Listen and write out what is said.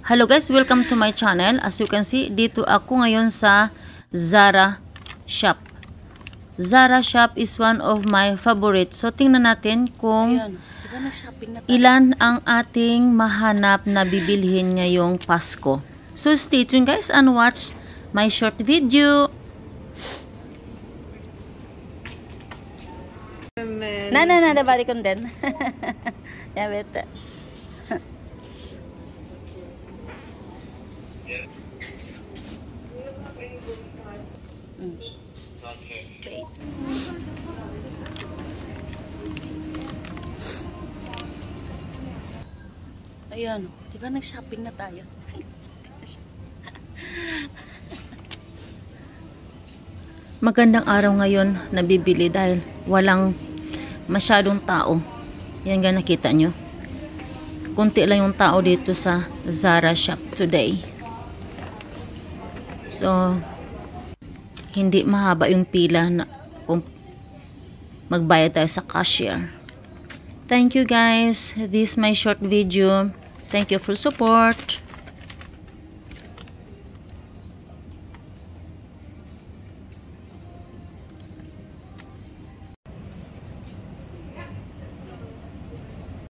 Hello guys, welcome to my channel. As you can see, dito ako ngayon sa Zara shop. Zara shop is one of my favorites. So tingnan natin kung ilan ang ating mahanap na bibilhin ngayong Pasko. So stay tuned guys and watch my short video. Na balik ko din. Ya beta. Ayan, di ba nag-shopping na tayo? Magandang araw ngayon na bibili dahil walang masyadong tao. Yan nga nakita nyo. Kunti lang yung tao dito sa Zara shop today. So, hindi mahaba yung pila na kung magbayad tayo sa cashier. Thank you guys. This is my short video. Thank you for support.